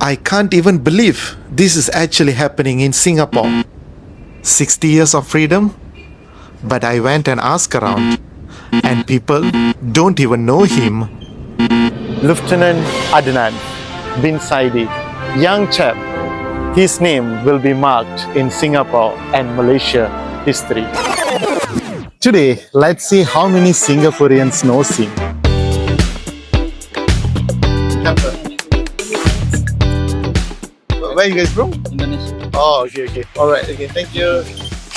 I can't even believe this is actually happening in Singapore. 60 years of freedom? But I went and asked around, and people don't even know him. Lieutenant Adnan bin Saidi, young chap. His name will be marked in Singapore and Malaysia history. Today, let's see how many Singaporeans know him. Where are you guys from? Indonesia. Oh, okay. Alright, okay, thank you.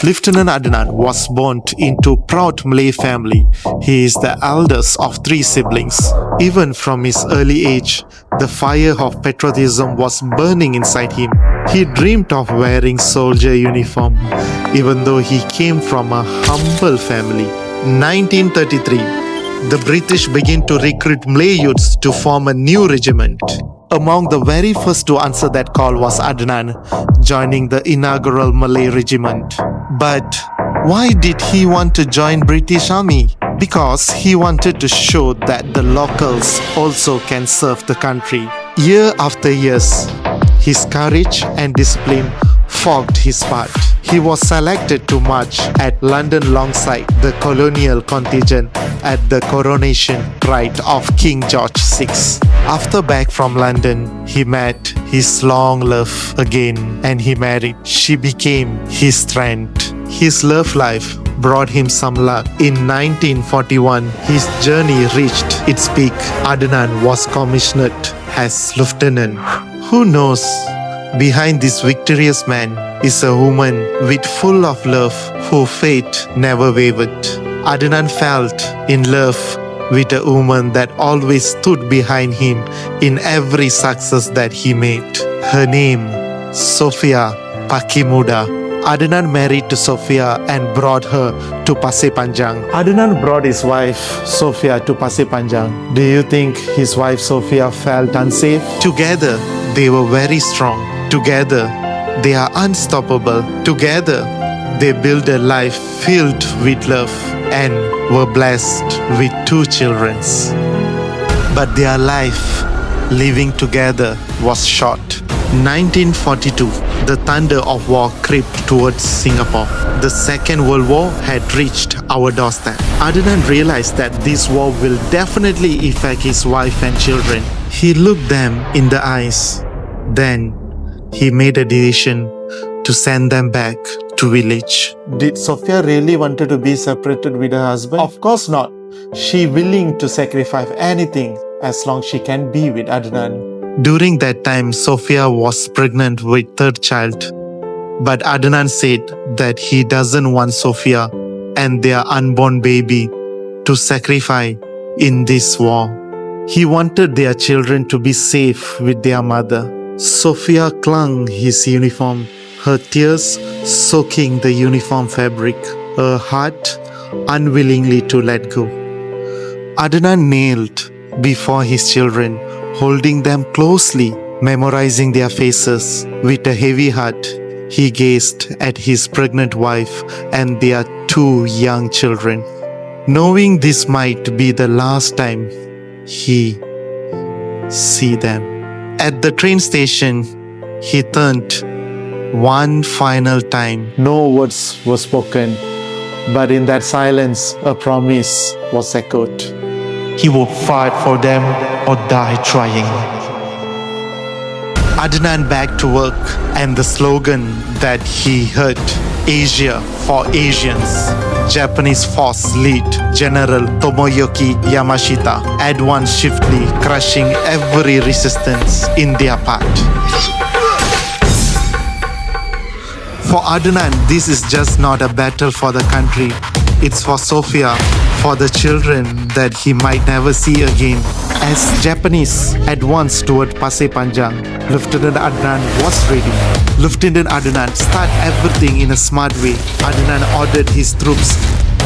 Lieutenant Adnan was born into a proud Malay family. He is the eldest of 3 siblings. Even from his early age, the fire of patriotism was burning inside him. He dreamed of wearing soldier uniform, even though he came from a humble family. 1933, the British began to recruit Malay youths to form a new regiment. Among the very first to answer that call was Adnan, joining the inaugural Malay regiment. But why did he want to join British Army? Because he wanted to show that the locals also can serve the country. Year after year, his courage and discipline forged his path. He was selected to march at London alongside the colonial contingent at the coronation rite of King George VI. After back from London, he met his long love again and he married. She became his strength. His love life brought him some luck. In 1941, his journey reached its peak. Adnan was commissioned as lieutenant. Who knows? Behind this victorious man is a woman with full of love whose faith never wavered. Adnan felt in love with a woman that always stood behind him in every success that he made. Her name, Sofia Pakimuda. Adnan married to Sofia and brought her to Pasir Panjang. Adnan brought his wife Sofia to Pasir Panjang. Do you think his wife Sofia felt unsafe? Together, they were very strong. Together, they are unstoppable. Together, they built a life filled with love and were blessed with 2 children. But their life living together was short. 1942, the thunder of war crept towards Singapore. The Second World War had reached our doorstep. Adnan realized that this war will definitely affect his wife and children. He looked them in the eyes. Then he made a decision to send them back to village. Did Sofia really wanted to be separated with her husband? Of course not. She willing to sacrifice anything as long she can be with Adnan. During that time, Sofia was pregnant with 3rd child. But Adnan said that he doesn't want Sofia and their unborn baby to sacrifice in this war. He wanted their children to be safe with their mother. Sofia clung his uniform, her tears soaking the uniform fabric, her heart unwillingly to let go. Adnan knelt before his children, holding them closely, memorizing their faces. With a heavy heart, he gazed at his pregnant wife and their 2 young children, knowing this might be the last time he see them. At the train station, he turned one final time. No words were spoken, but in that silence, a promise was echoed. He would fight for them or die trying. Adnan back to work, and the slogan that he heard, Asia for Asians. Japanese force lead General Tomoyoki Yamashita advanced swiftly, crushing every resistance in their path. For Adnan, this is just not a battle for the country. It's for Sofia, for the children that he might never see again. As Japanese advanced toward Pasir Panjang, Lieutenant Adnan was ready. Lieutenant Adnan started everything in a smart way. Adnan ordered his troops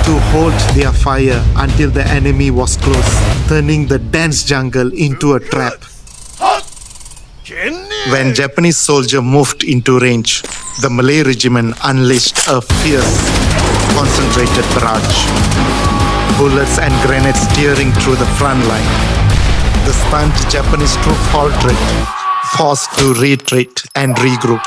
to hold their fire until the enemy was close, turning the dense jungle into a trap. When Japanese soldier moved into range, the Malay regiment unleashed a fierce, concentrated barrage. Bullets and grenades tearing through the front line. The stunned Japanese troop halted, forced to retreat and regroup.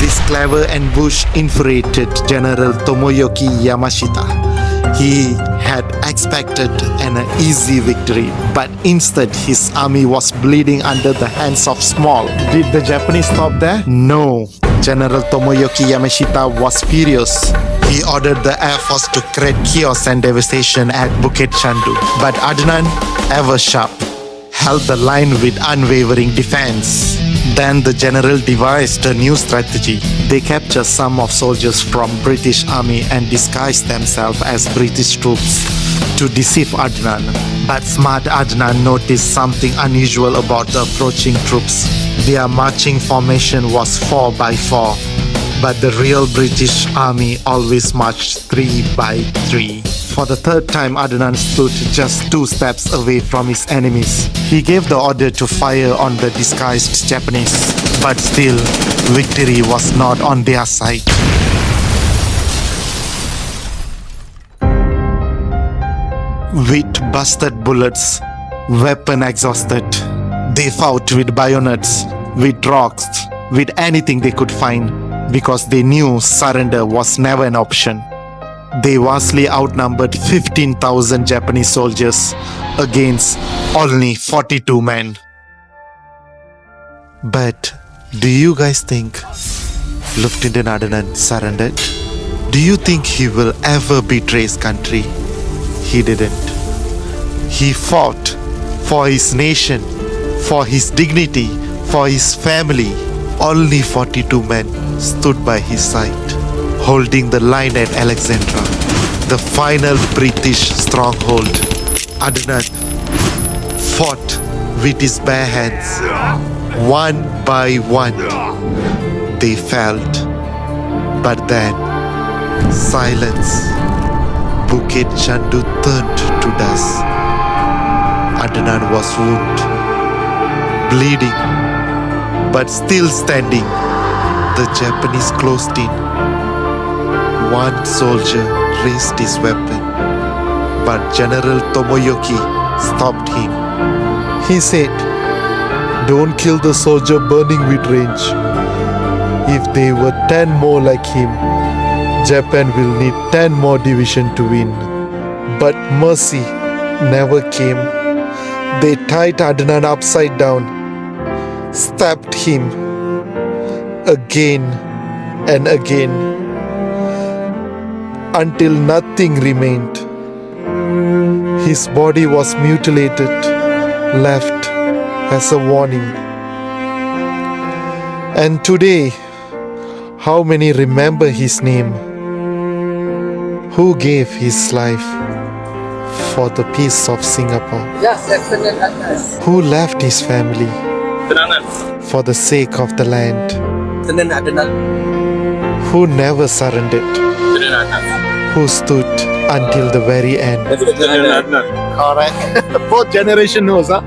This clever ambush infuriated General Tomoyoki Yamashita. He had expected an easy victory, but instead his army was bleeding under the hands of Small. Did the Japanese stop there? No. General Tomoyoki Yamashita was furious. He ordered the Air Force to create chaos and devastation at Bukit Chandu. But Adnan, ever sharp, held the line with unwavering defense. Then the general devised a new strategy. They captured some of soldiers from British army and disguised themselves as British troops to deceive Adnan. But smart Adnan noticed something unusual about the approaching troops. Their marching formation was 4 by 4, but the real British army always marched 3 by 3. For the third time, Adnan stood just 2 steps away from his enemies. He gave the order to fire on the disguised Japanese, but still, victory was not on their side. With busted bullets, weapon exhausted, they fought with bayonets, with rocks, with anything they could find, because they knew surrender was never an option. They vastly outnumbered 15,000 Japanese soldiers against only 42 men. But do you guys think Lieutenant Adnan surrendered? Do you think he will ever betray his country? He didn't. He fought for his nation, for his dignity, for his family. Only 42 men stood by his side, holding the line at Alexandra, the final British stronghold. Adnan fought with his bare hands. One by one, they fell. But then, silence. Bukit Chandu turned to dust. Adnan was wounded, bleeding, but still standing. The Japanese closed in. One soldier raised his weapon, but General Tomoyoki stopped him. He said, "Don't kill the soldier burning with rage. If there were 10 more like him, Japan will need 10 more divisions to win." But mercy never came. They tied Adnan upside down, stabbed him again and again, until nothing remained. His body was mutilated, left as a warning. And today, how many remember his name? Who gave his life for the peace of Singapore? Yes, Lieutenant Adnan. Who left his family for the sake of the land? Lieutenant Adnan. Who never surrendered? Who stood until the very end? Correct. Both generation knows, huh?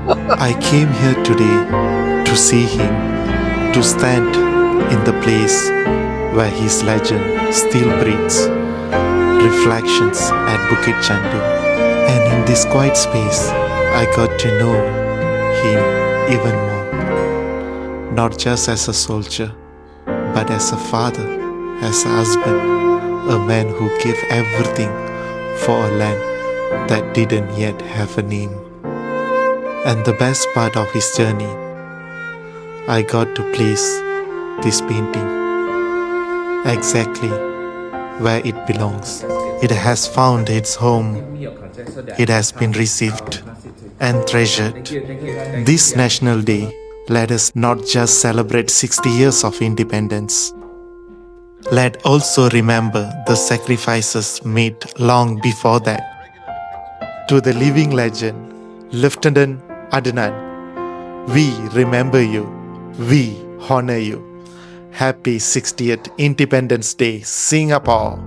I came here today to see him, to stand in the place where his legend still breathes. Reflections at Bukit Chandu. And in this quiet space, I got to know him even more. Not just as a soldier, but as a father, as a husband, a man who gave everything for a land that didn't yet have a name. And the best part of his journey, I got to place this painting exactly where it belongs. It has found its home. It has been received and treasured. This National Day, let us not just celebrate 60 years of independence. Let also remember the sacrifices made long before that. To the living legend, Lieutenant Adnan, we remember you. We honor you. Happy 60th Independence Day, Singapore.